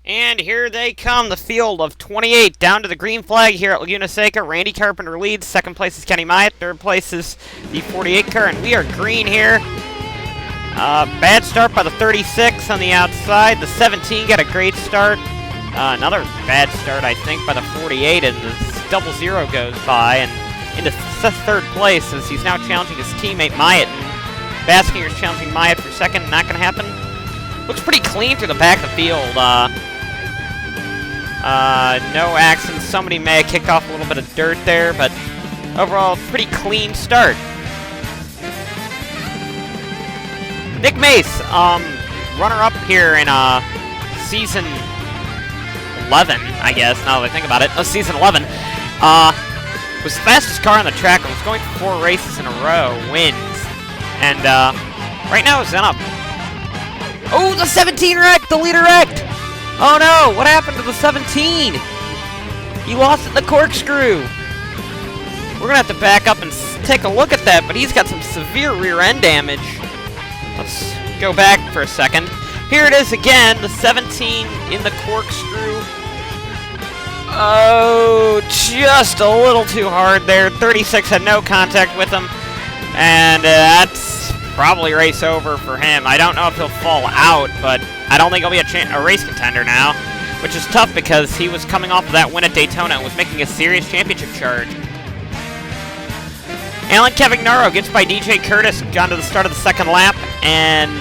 And here they come, the field of 28 down to the green flag here at Laguna Seca. Randy Carpenter leads. Second place is Kenny Myatt. Third place is the 48 car, and we are green here. Bad start by the 36 on the outside. The 17 got a great start. Another bad start, I think, by the 48, and the double zero goes by, and into third place as he's now challenging his teammate Myatt. Baskinger's challenging Myatt for second. Not going to happen. Looks pretty clean through the back of the field. No accidents. Somebody may have kicked off a little bit of dirt there, but overall, pretty clean start. Nick Mace, runner-up here in season 11, I guess, now that I think about it. Season 11. Was the fastest car on the track and was going for 4 races in a row, wins. And right now is in up. Oh, the 17 wrecked! The leader wrecked! Oh no, what happened to the 17? He lost it in the corkscrew. We're gonna have to back up and take a look at that, but he's got some severe rear end damage. Let's go back for a second. Here it is again, the 17 in the corkscrew. Oh, just a little too hard there. 36 had no contact with him, and that's probably race over for him. I don't know if he'll fall out, but I don't think he'll be a race contender now, which is tough because he was coming off of that win at Daytona and was making a serious championship charge. Alan Cavagnaro gets by DJ Curtis down to the start of the second lap, and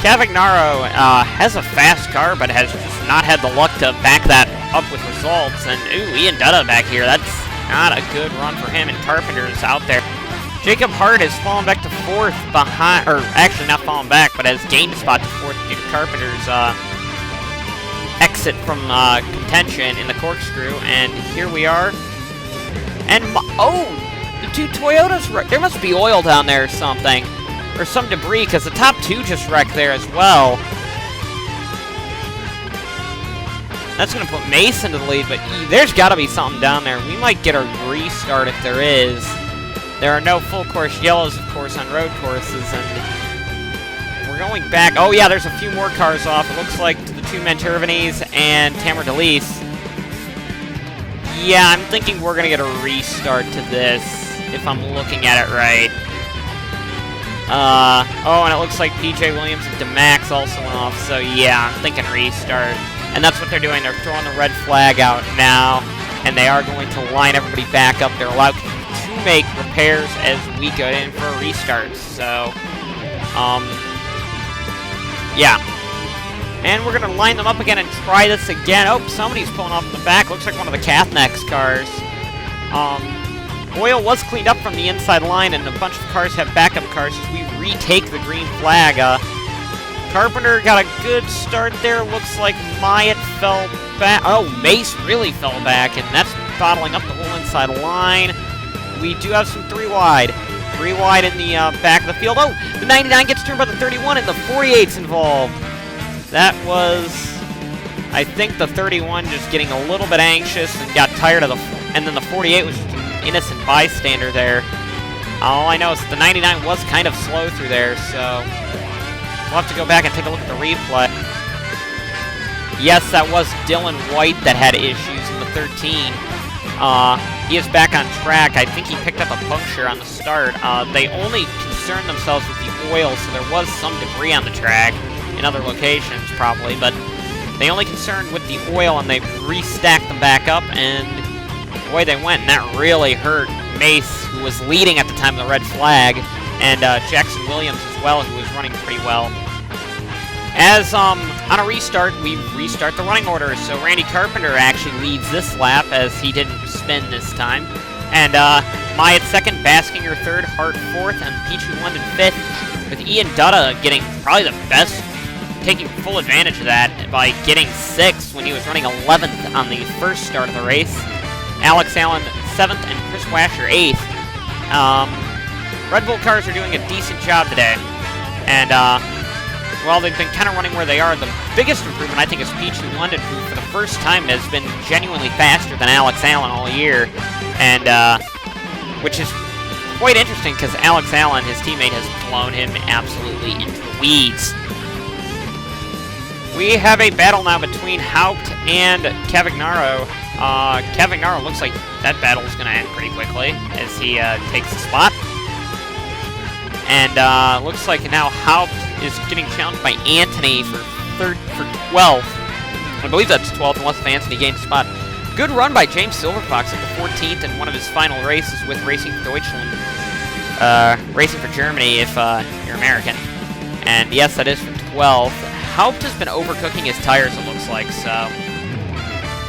Cavagnaro has a fast car, but has just not had the luck to back that up with results. And ooh, Ian Dutta back here. That's not a good run for him, and Carpenter's out there. Jacob Hart has fallen back to 4th behind, or actually not fallen back, but has gained a spot to 4th due to Carpenter's exit from contention in the corkscrew. And here we are. And oh, the 2 Toyotas, there must be oil down there or something. Or some debris, because the top 2 just wrecked there as well. That's going to put Mace into the lead, but there's got to be something down there. We might get a restart if there is. There are no full course yellows, of course, on road courses, and we're going back. Oh yeah, there's a few more cars off. It looks like to the 2 Manturvanese and Tamara DeLise. Yeah, I'm thinking we're going to get a restart to this, if I'm looking at it right. Oh, and it looks like PJ Williams and DeMax also went off, so yeah, I'm thinking restart. And that's what they're doing. They're throwing the red flag out now, and they are going to line everybody back up. They're allowed to make repairs as we go in for a restart. So, yeah. And we're going to line them up again and try this again. Oh, somebody's pulling off in the back. Looks like one of the Cathnex cars. Oil was cleaned up from the inside line, and a bunch of cars have backup cars as we retake the green flag. Carpenter got a good start there. Looks like Myatt fell back. Oh, Mace really fell back, and that's bottling up the whole inside line. We do have some 3 wide. 3 wide in the back of the field. Oh, the 99 gets turned by the 31, and the 48's involved. That was, I think, the 31 just getting a little bit anxious and got tired of the... And then the 48 was just an innocent bystander there. All I know is that the 99 was kind of slow through there, so... We'll have to go back and take a look at the replay. Yes, that was Dylan White that had issues in the 13. He is back on track. I think he picked up a puncture on the start. They only concerned themselves with the oil, so there was some debris on the track in other locations, probably, but they only concerned with the oil, and they restacked them back up, and boy, they went, and that really hurt Mace, who was leading at the time of the red flag, and Jackson Williams as well, who was running pretty well. As, on a restart, we restart the running order, so Randy Carpenter actually leads this lap, as he didn't spin this time. And, Myatt 2nd, Baskinger 3rd, Hart 4th, and Peachy London 5th, with Ian Dutta getting probably the best, taking full advantage of that by getting 6th when he was running 11th on the first start of the race. Alex Allen 7th, and Chris Washer 8th. Red Bull cars are doing a decent job today, and, well, they've been kind of running where they are. The biggest improvement, I think, is Peachy London, who for the first time has been genuinely faster than Alex Allen all year, and which is quite interesting because Alex Allen, his teammate, has blown him absolutely into the weeds. we have a battle now between Haupt and Cavagnaro. Cavagnaro looks like that battle is going to end pretty quickly as he takes the spot. And looks like now Haupt is getting challenged by Anthony for 12th. I believe that's 12th unless if Anthony gains a spot. Good run by James Silverfox at the 14th in one of his final races with Racing for Deutschland. Racing for Germany if you're American. And yes, that is for 12th. Haupt has been overcooking his tires, it looks like, so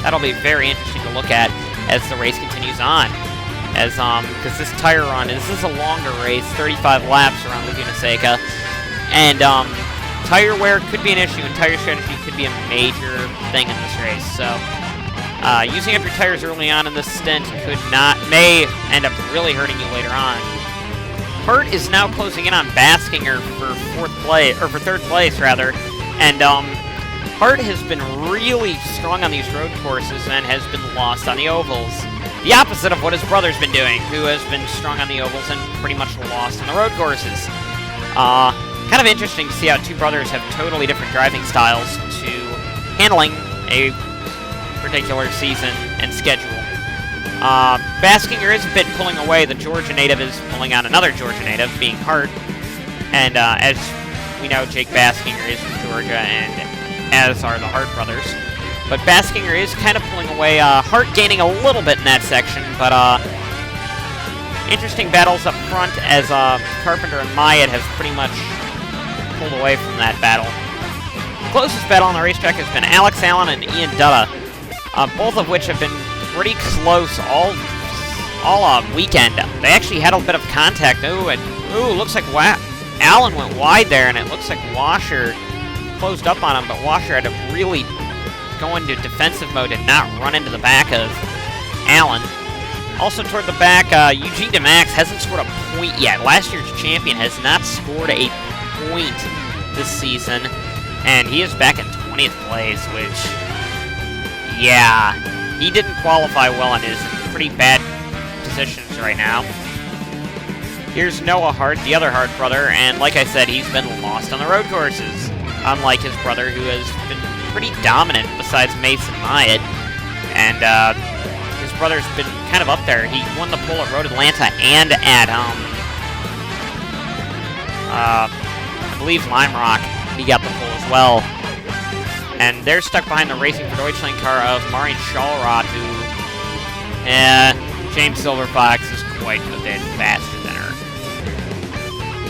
that'll be very interesting to look at as the race continues on. As because this tire run is a longer race, 35 laps around Laguna Seca, and tire wear could be an issue, and tire strategy could be a major thing in this race. So using up your tires early on in this stint may end up really hurting you later on. Hurt is now closing in on Baskinger for third place rather, and Hart has been really strong on these road courses and has been lost on the ovals. The opposite of what his brother's been doing, who has been strong on the ovals and pretty much lost on the road courses. Kind of interesting to see how two brothers have totally different driving styles to handling a particular season and schedule. Baskinger is a bit pulling away. The Georgia native is pulling on another Georgia native, being Hart. And as we know, Jake Baskinger is from Georgia, and as are the Hart brothers. But Baskinger is kind of pulling away. Hart gaining a little bit in that section, but interesting battles up front as Carpenter and Myatt have pretty much pulled away from that battle. The closest battle on the racetrack has been Alex Allen and Ian Dutta, both of which have been pretty close all weekend. They actually had a bit of contact. Looks like Allen went wide there, and it looks like Washer closed up on him, but Washer had to really go into defensive mode and not run into the back of Allen. Also toward the back, Eugene DeMax hasn't scored a point yet. Last year's champion has not scored a point this season, and he is back in 20th place, which, yeah, he didn't qualify well and is in pretty bad positions right now. Here's Noah Hart, the other Hart brother, and like I said, he's been lost on the road courses, unlike his brother, who has been pretty dominant besides Mason Myatt, and his brother's been kind of up there. He won the pole at Road Atlanta and at, I believe Lime Rock, he got the pole as well. And they're stuck behind the Racing for Deutschland car of Marin Schallrath, who, James Silverfox is quite a bit faster than her.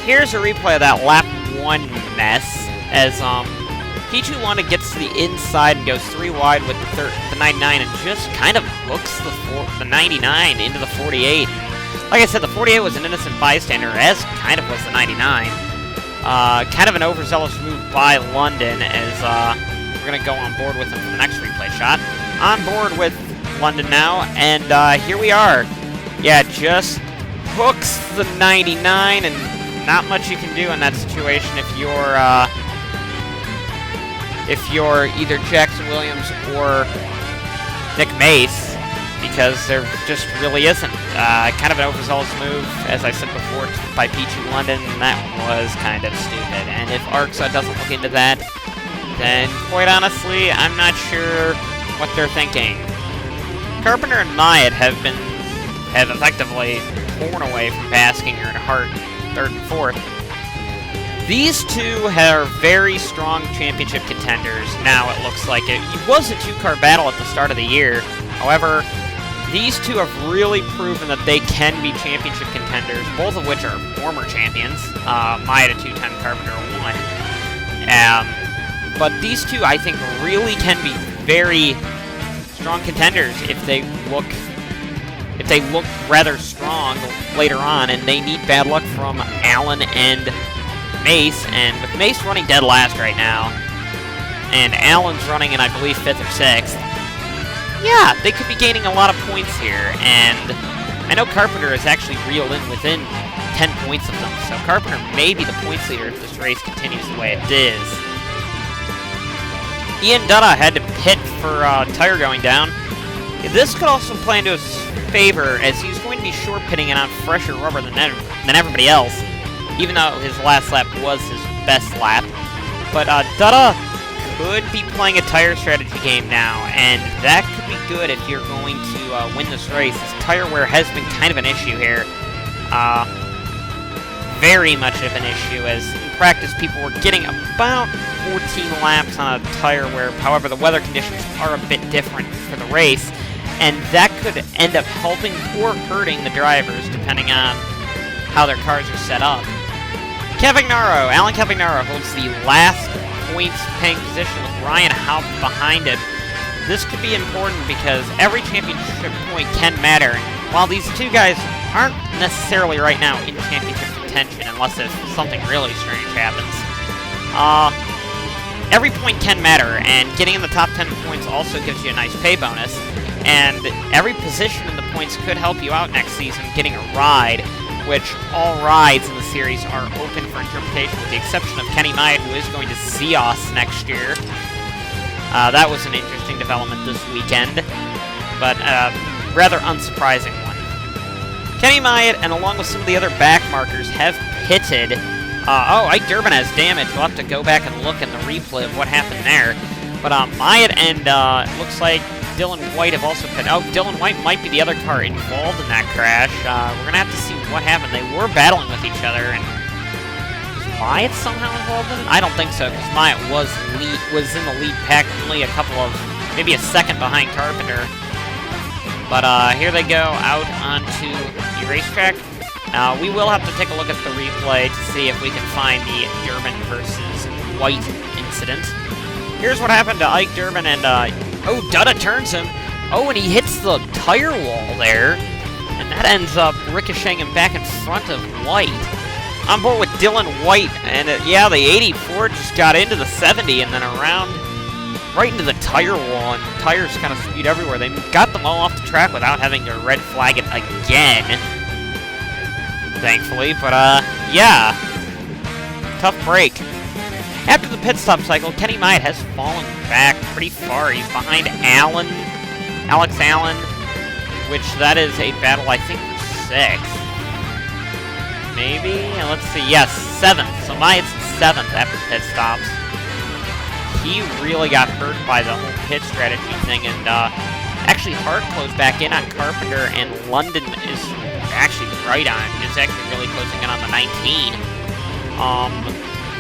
Here's a replay of that lap 1 mess, as P2 London gets to the inside and goes 3 wide with the 99 and just kind of hooks the 99 into the 48. Like I said, the 48 was an innocent bystander, as kind of was the 99. Kind of an overzealous move by London, as we're going to go on board with him for the next replay shot. On board with London now, and here we are. Yeah, just hooks the 99, and not much you can do in that situation if you're either Jackson Williams or Nick Mace, because there just really isn't. Kind of an overzealous move, as I said before, by P2 London, and that was kind of stupid. And if ARCSOA doesn't look into that, then quite honestly, I'm not sure what they're thinking. Carpenter and Myatt have effectively torn away from Baskinger and Hart, 3rd and 4th. These two are very strong championship contenders now, it looks like. It was a 2-car battle at the start of the year. However, these two have really proven that they can be championship contenders, both of which are former champions. Myatt a 2-time, Carpenter a 1. But these two, I think, really can be very strong contenders if they look rather strong later on, and they need bad luck from Allen and Mace, and with Mace running dead last right now, and Allen's running in, I believe, 5th or 6th, yeah, they could be gaining a lot of points here, and I know Carpenter has actually reeled in within 10 points of them, so Carpenter may be the points leader if this race continues the way it is. Ian Dutta had to pit for tire going down. This could also play into his favor, as he's going to be short pitting and on fresher rubber than everybody else, even though his last lap was his best lap. But Dutta could be playing a tire strategy game now, and that could be good if you're going to win this race. This tire wear has been kind of an issue here. Very much of an issue, as in practice people were getting about 14 laps on a tire wear. However, the weather conditions are a bit different for the race, and that could end up helping or hurting the drivers, depending on how their cars are set up. Alan Cavignaro holds the last points-paying position with Ryan Haupt behind him. This could be important because every championship point can matter, and while these two guys aren't necessarily right now in championship contention, unless if something really strange happens, every point can matter, and getting in the top 10 points also gives you a nice pay bonus, and every position in the points could help you out next season getting a ride, which all rides in the series are open for interpretation, with the exception of Kenny Myatt, who is going to see us next year. That was an interesting development this weekend, but rather unsurprising one. Kenny Myatt, and along with some of the other back markers, have pitted. Ike Durbin has damage. We'll have to go back and look in the replay of what happened there. But Myatt and looks like Dylan White have also pitted. Oh, Dylan White might be the other car involved in that crash. We're going to have to see what happened. They were battling with each other, and was Myatt somehow involved in it? I don't think so, because Myatt was in the lead pack, only maybe a second behind Carpenter. But here they go out onto the racetrack. We will have to take a look at the replay to see if we can find the Durbin versus White incident. Here's what happened to Ike Durbin, and Dutta turns him. Oh, and he hits the tire wall there, and that ends up ricocheting him back in front of White. On board with Dylan White, and yeah, the 84 just got into the 70 and then around right into the tire wall, and tires kind of spewed everywhere. They got them all off the track without having to red flag it again, thankfully, but yeah, tough break. After the pit stop cycle, Kenny Myatt has fallen back pretty far. He's behind Alex Allen, which that is a battle, I think, for 6th. Maybe? Let's see. Yes, 7th. So Myatt's 7th after pit stops. He really got hurt by the whole pit strategy thing, and actually Hart closed back in on Carpenter, and London is actually right on. Is actually really closing in on the 19.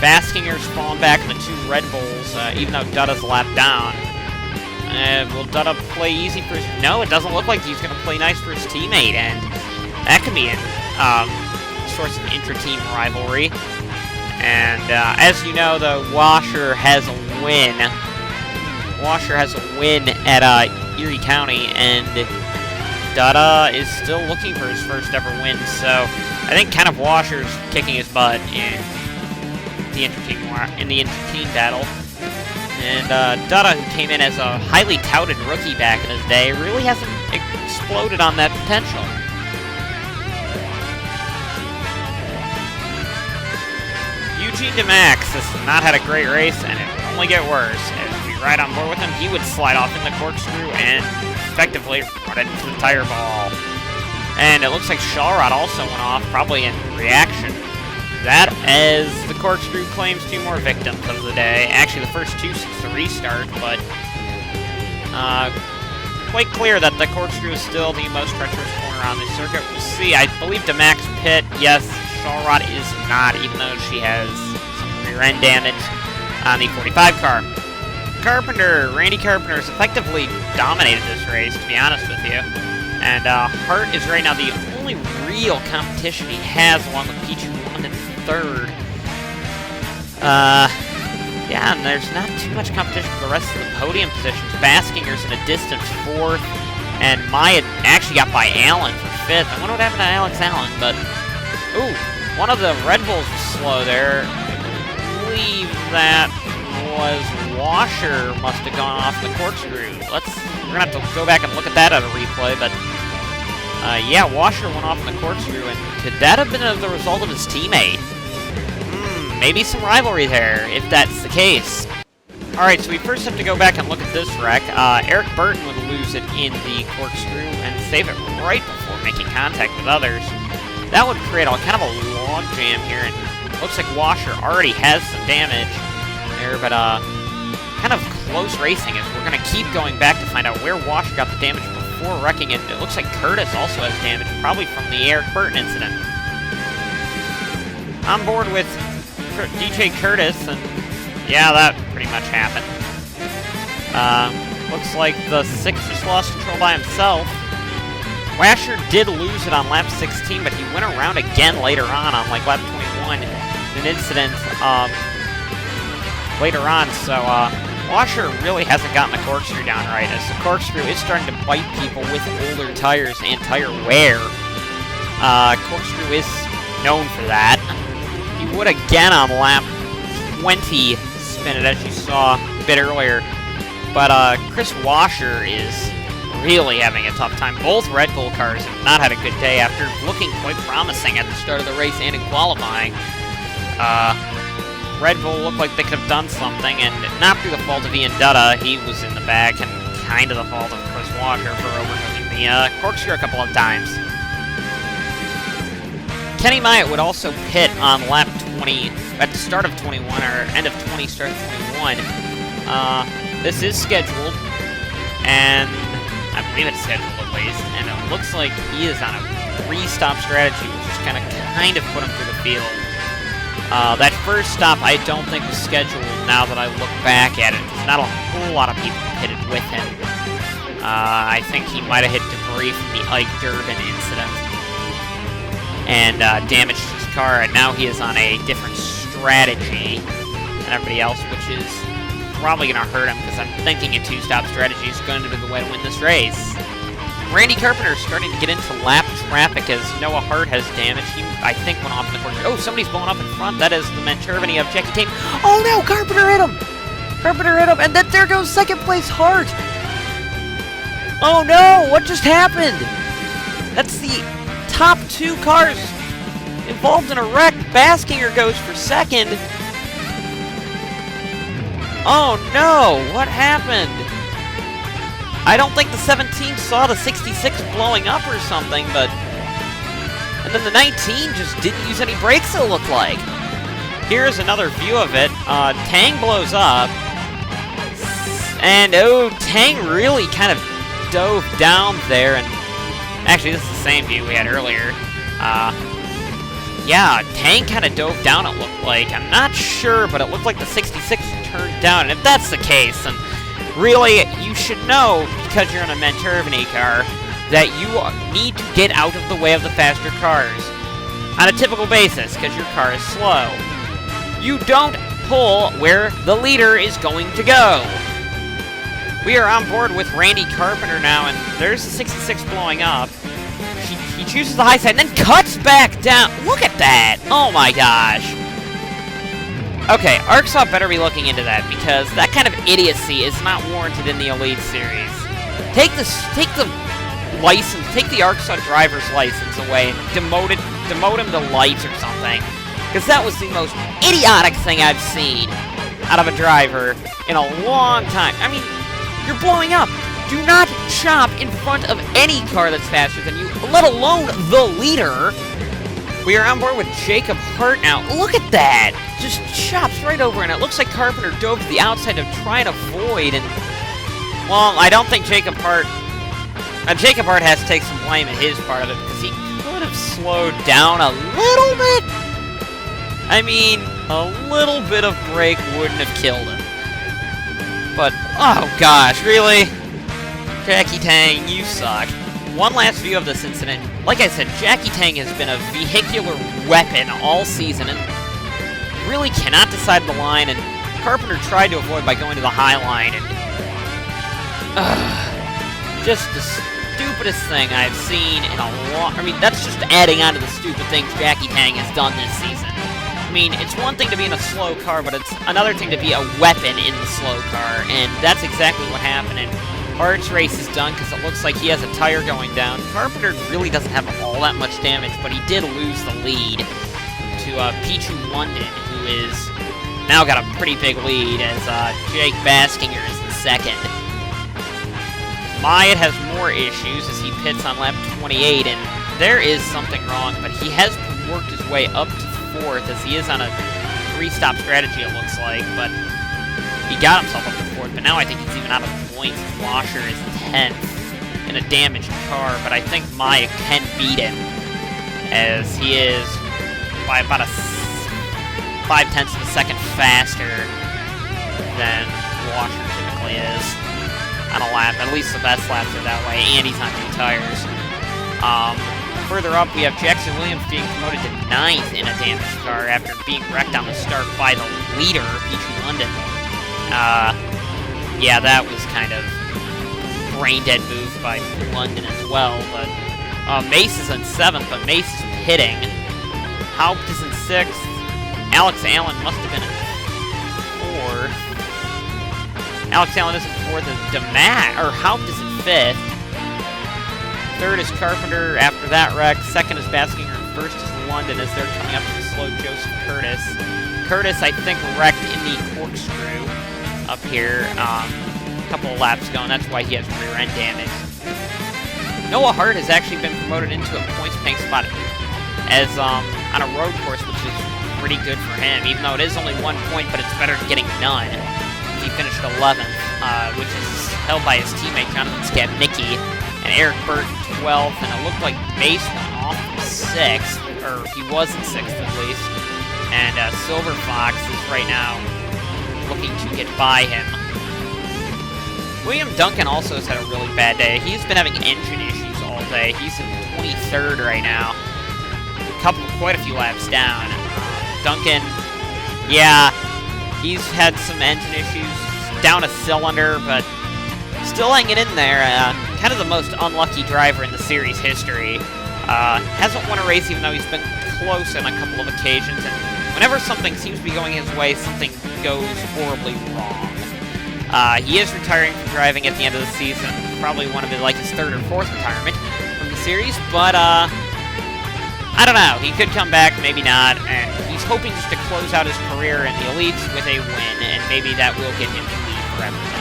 Baskinger's falling back in the 2 Red Bulls, even though Dutta's a lap down. Will Dutta play easy for his... No, it doesn't look like he's going to play nice for his teammate, and that can be a source of intra-team rivalry. And as you know, though, Washer has a win. Washer has a win at Erie County, and Dutta is still looking for his first ever win, so I think kind of Washer's kicking his butt in the inter-team battle. And Dutta, who came in as a highly touted rookie back in his day, really hasn't exploded on that potential. Eugene DeMax has not had a great race, and it will only get worse. As we ride on board with him, he would slide off in the corkscrew and effectively run into the tire ball. And it looks like Shawrod also went off, probably in reaction. That, as the corkscrew claims 2 more victims of the day. Actually, the first 2 since the restart, but quite clear that the corkscrew is still the most treacherous corner on the circuit. We'll see. I believe DeMax pit. Yes, Shawrod is not, even though she has some rear end damage on the 45 car. Randy Carpenter has effectively dominated this race, to be honest with you. And Hart is right now the only real competition he has, along with Peachy London 3rd. Yeah, and there's not too much competition for the rest of the podium positions. Baskinger's in a distant 4th, and Myatt actually got by Allen for 5th. I wonder what happened to Alex Allen, but... Ooh, one of the Red Bulls was slow there. I believe that was Washer must have gone off the corkscrew. We're gonna have to go back and look at that on a replay, but... yeah, Washer went off in the corkscrew, and could that have been the result of his teammate? Maybe some rivalry there, if that's the case. Alright, so we first have to go back and look at this wreck. Eric Burton would lose it in the corkscrew and save it right before making contact with others. That would create kind of a log jam here, and looks like Washer already has some damage there, but kind of close racing as we're going to keep going back to find out where Washer got the damage before wrecking it. It looks like Curtis also has damage, probably from the Eric Burton incident. On board with DJ Curtis, and yeah, that pretty much happened. Looks like the 6 just lost control by himself. Washer did lose it on lap 16, but he went around again later on like lap 21 in an incident later on, so Washer really hasn't gotten the corkscrew down right, as the corkscrew is starting to bite people with older tires and tire wear. Corkscrew is known for that. He would again on lap 20 spin it, as you saw a bit earlier, but Chris Washer is really having a tough time. Both Red Bull cars have not had a good day after looking quite promising at the start of the race and in qualifying. Red Bull looked like they could have done something, and not through the fault of Ian Dutta. He was in the back, and kind of the fault of Chris Washer for overcooking the corkscrew a couple of times. Kenny Myatt would also pit on lap 20, at the start of 21, or end of 20, start of 21. This is scheduled, and I believe it's scheduled at least, and it looks like he is on a 3-stop strategy, which is kind of put him through the field. That first stop I don't think was scheduled now that I look back at it, because not a whole lot of people pitted with him. I think he might have hit debris from the Ike Durbin incident and damaged his car, and now he is on a different strategy than everybody else, which is probably going to hurt him, because I'm thinking a 2-stop strategy is going to be the way to win this race. Randy Carpenter is starting to get into lap traffic as Noah Hart has damage. He, I think, went off in the corner. Oh, somebody's blowing up in front. That is the Manturvany of Jackie Tame. Oh no, Carpenter hit him! Carpenter hit him, and then there goes second place Hart! Oh no, what just happened? That's the top 2 cars involved in a wreck. Baskinger goes for second. Oh no, what happened? I don't think the 17 saw the 66 blowing up or something, but... And then the 19 just didn't use any brakes, it looked like. Here's another view of it. Tang blows up. And, oh, Tang really kind of dove down there, and... Actually, this is the same view we had earlier. Yeah, Tang kind of dove down, it looked like. I'm not sure, but it looked like the 66 turned down, and if that's the case, then... Really, you should know, because you're in a Manturvany car, that you need to get out of the way of the faster cars on a typical basis, because your car is slow. You don't pull where the leader is going to go. We are on board with Randy Carpenter now, and there's the 66 blowing up. He chooses the high side and then cuts back down. Look at that! Oh my gosh. Okay, ARCSOA better be looking into that, because that kind of idiocy is not warranted in the Elite Series. Take the license, take the ARCSOA driver's license away and demote him to lights or something. Because that was the most idiotic thing I've seen out of a driver in a long time. I mean, you're blowing up. Do not chop in front of any car that's faster than you, let alone the leader. We are on board with Jacob Hart now. Look at that! Just chops right over, and it looks like Carpenter dove to the outside to try and avoid, and... Well, I don't think Jacob Hart... Jacob Hart has to take some blame in his part of it, because he could have slowed down a little bit. I mean, a little bit of brake wouldn't have killed him. But, oh gosh, really? Jackie Tang, you suck. One last view of this incident. Like I said, Jackie Tang has been a vehicular weapon all season and really cannot decide the line, and Carpenter tried to avoid by going to the high line, and just the stupidest thing I've seen in a long... I mean, that's just adding on to the stupid things Jackie Tang has done this season. I mean, it's one thing to be in a slow car, but it's another thing to be a weapon in the slow car, and that's exactly what happened, and Hart's race is done because it looks like he has a tire going down. Carpenter really doesn't have all that much damage, but he did lose the lead to Pichu London, who is now got a pretty big lead as Jake Baskinger is in second. Myatt has more issues as he pits on lap 28, and there is something wrong, but he has worked his way up to 4th as he is on a 3-stop strategy, it looks like, but he got himself up to 4th, but now I think he's even out of points. Washer is 10th in a damaged car, but I think Maya can beat him, as he is by about a 0.5 of a second faster than Washer typically is on a lap. At least the best laps are that way, and he's on new tires. Further up, we have Jackson Williams being promoted to 9th in a damaged car after being wrecked on the start by the leader, Peachy London. Yeah, that was kind of brain-dead move by London as well, but Mace is in 7th, but Mace is pitting. Haupt is in 6th. Alex Allen must have been in 4th. Alex Allen is in 4th, and Haupt is in 5th. 3rd is Carpenter after that wreck. 2nd is Baskinger. 1st is London as they're coming up to the slow Joseph Curtis. Curtis, I think, wrecked in the corkscrew up here a couple of laps ago, and that's why he has rear end damage. Noah Hart has actually been promoted into a points paying spot as on a road course, which is pretty good for him, even though it is only 1 point, but it's better than getting none. He finished 11th, which is held by his teammate Jonathan Skabnicki, and Eric Burton 12th, and it looked like Mace went off from 6th, or he was in 6th at least, and Silver Fox is right now looking to get by him. William Duncan also has had a really bad day. He's been having engine issues all day. He's in 23rd right now, quite a few laps down. Duncan, yeah, he's had some engine issues, down a cylinder, but still hanging in there. Kind of the most unlucky driver in the series history. Hasn't won a race even though he's been close on a couple of occasions, and whenever something seems to be going his way, something goes horribly wrong. He is retiring from driving at the end of the season, probably one of his 3rd or 4th retirement from the series, but I don't know, he could come back, maybe not, and he's hoping just to close out his career in the Elites with a win, and maybe that will get him to lead for everything.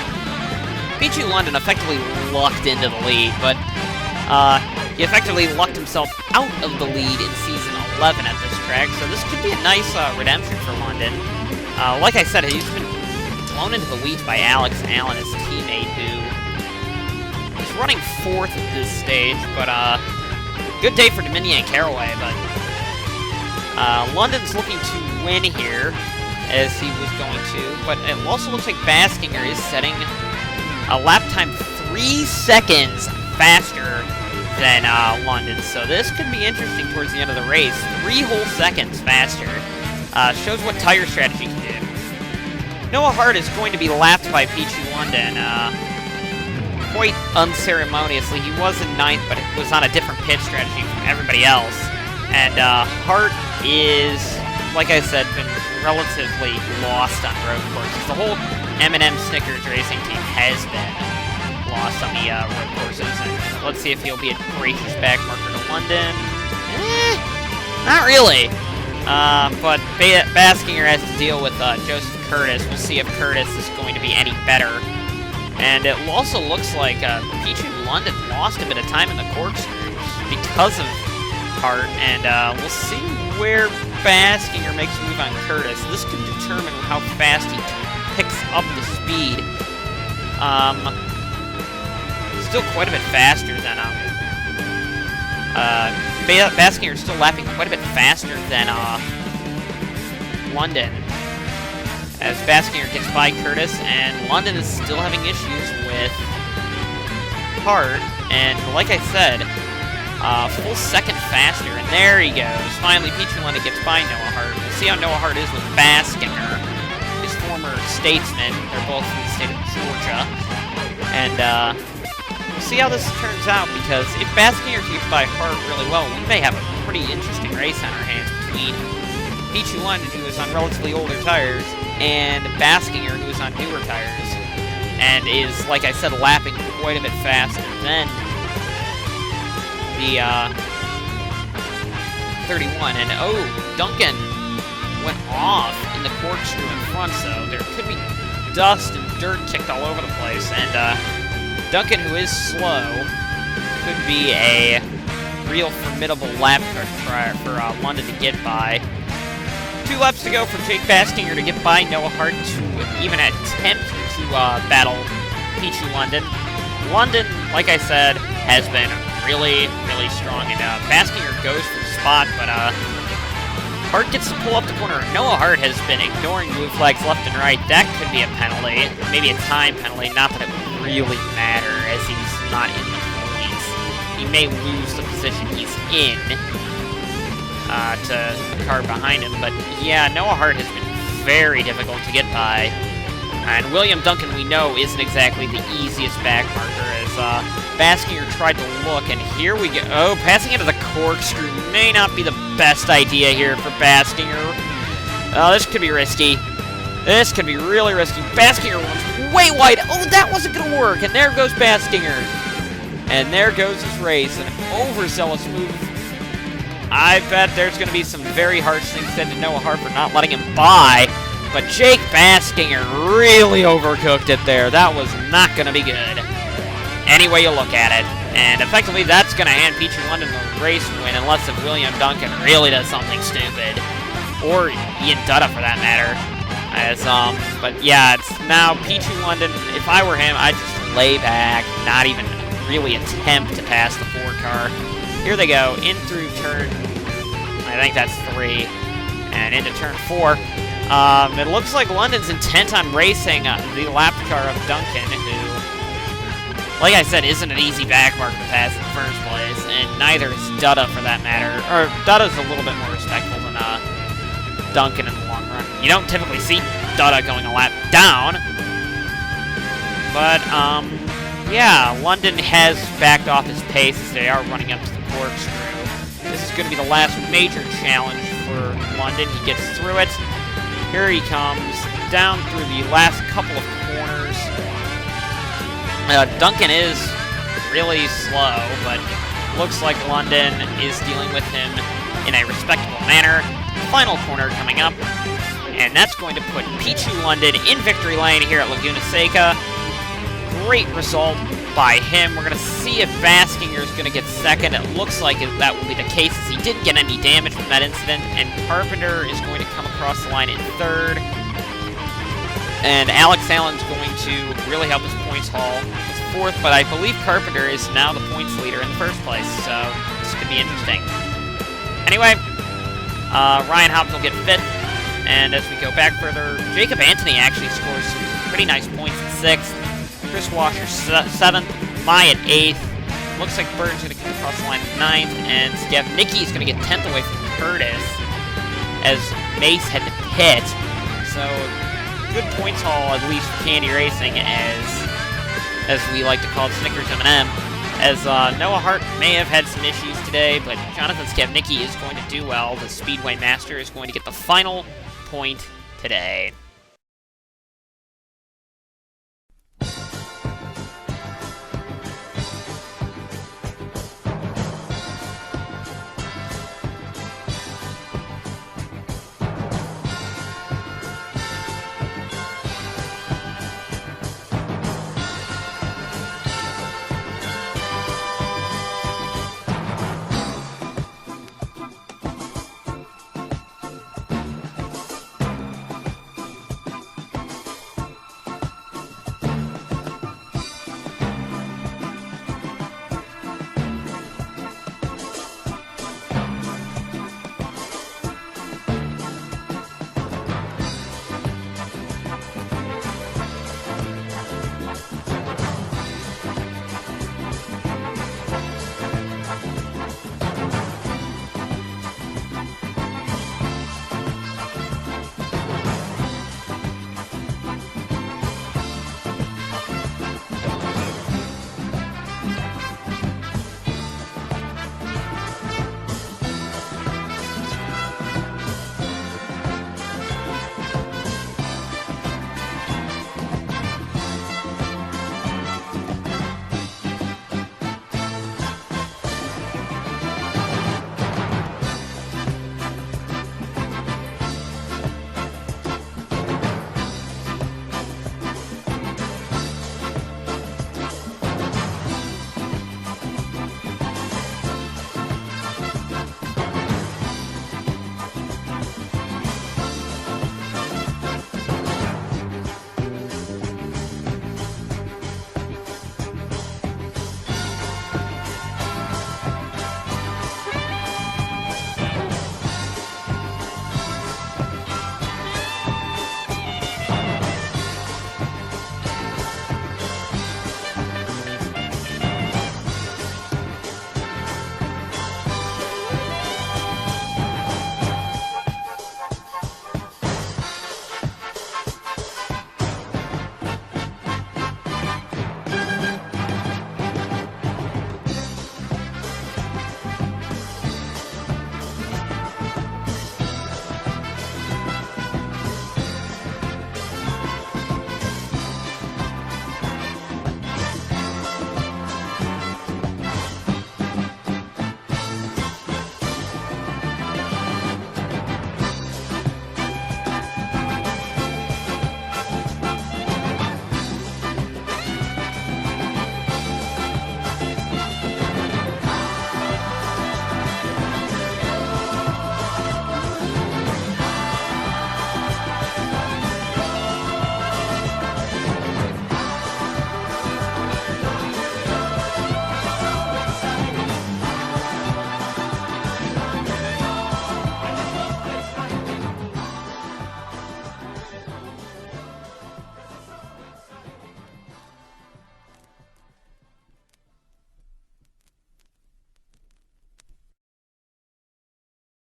Peachy London effectively lucked into the lead, but he effectively lucked himself out of the lead in Season 11 at this track, so this could be a nice redemption for London. Like I said, he's been blown into the weeds by Alex Allen, his teammate, who is running 4th at this stage, but good day for Dominion and Caraway, but London's looking to win here, as he was going to, but it also looks like Baskinger is setting a lap time 3 seconds faster than London, so this could be interesting towards the end of the race. 3 whole seconds faster. Shows what tire strategy can do. Noah Hart is going to be lapped by Peachy London, quite unceremoniously. He was in 9th, but it was on a different pit strategy from everybody else. And Hart is, like I said, been relatively lost on road courses. The whole M&M Snickers racing team has been lost on the road courses, and let's see if he'll be a gracious backmarker to London. Not really. But Baskinger has to deal with Joseph Curtis. We'll see if Curtis is going to be any better. And it also looks like Peachy London lost a bit of time in the corkscrews because of Hart, and we'll see where Baskinger makes a move on Curtis. This could determine how fast he picks up the speed. Still quite a bit faster than Baskinger is still lapping quite a bit faster than London, as Baskinger gets by Curtis, and London is still having issues with Hart, and like I said, full second faster, and there he goes. Finally, Peachy London gets by Noah Hart. We'll see how Noah Hart is with Baskinger, his former statesman. They're both from the state of Georgia, and we'll see how this turns out, because if Baskinger keeps by Hart really well, we may have a pretty interesting race on our hands between Peachy London, who is on relatively older tires, and Baskinger, who is on newer tires, and is, like I said, lapping quite a bit faster than the 31. And oh, Duncan went off in the corkscrew in front, so there could be dust and dirt kicked all over the place, and Duncan, who is slow, could be a real formidable lap for London to get by. 2 laps to go for Jake Bastinger to get by Noah Hart to even attempt to battle Pichu London. London, like I said, has been really, really strong, and Bastinger goes for the spot, but Hart gets to pull up the corner. Noah Hart has been ignoring blue flags left and right. That could be a penalty, maybe a time penalty, not that it would really matter, as he's not in the points. He may lose the position he's in to the car behind him, but yeah, Noah Hart has been very difficult to get by. And William Duncan, we know, isn't exactly the easiest back marker, as Bastinger tried to look, and here we go. Oh, passing into the corkscrew may not be the best idea here for Bastinger. Oh, this could be risky. This could be really risky. Bastinger went way wide. Oh, that wasn't going to work, and there goes Bastinger. And there goes his race, an overzealous move. I bet there's going to be some very harsh things said to Noah Hart for not letting him by. But Jake Bastinger really overcooked it there. That was not going to be good. Any way you look at it. And effectively, that's going to hand Pichu London the race win, unless if William Duncan really does something stupid. Or Ian Dutta, for that matter. But yeah, it's now Pichu London. If I were him, I'd just lay back, not even really attempt to pass the 4 car. Here they go, in through turn, I think that's 3, and into turn 4. It looks like London's intent on racing the lap car of Duncan, who, like I said, isn't an easy back marker to pass in the first place, and neither is Dutta, for that matter. Or, Dutta's a little bit more respectful than Duncan in the long run. You don't typically see Dutta going a lap down, but, yeah, London has backed off his pace as they are running up to the corkscrew. This is going to be the last major challenge for London. He gets through it. Here he comes, down through the last couple of corners. Duncan is really slow, but looks like London is dealing with him in a respectable manner. Final corner coming up, and that's going to put Pichu London in victory lane here at Laguna Seca. Great result by him. We're going to see if Bastinger is going to get second. It looks like that will be the case, as he didn't get any damage from that incident, and Carpenter is going to come across the line in third. And Alex Allen's going to really help his points haul. It's fourth, but I believe Carpenter is now the points leader in the first place, so this could be interesting. Anyway, Ryan Hopkins will get fifth, and as we go back further, Jacob Anthony actually scores some pretty nice points at sixth. Chris Washer 7th, Mai at 8th. Looks like Bird's going to come across the line at 9th, and Skavnicki is going to get 10th away from Curtis as Mace had to pit. So, good points haul, at least for Candy Racing, as we like to call it, Snickers M&M. As Noah Hart may have had some issues today, but Jonathan Skavnicki is going to do well. The Speedway Master is going to get the final point today.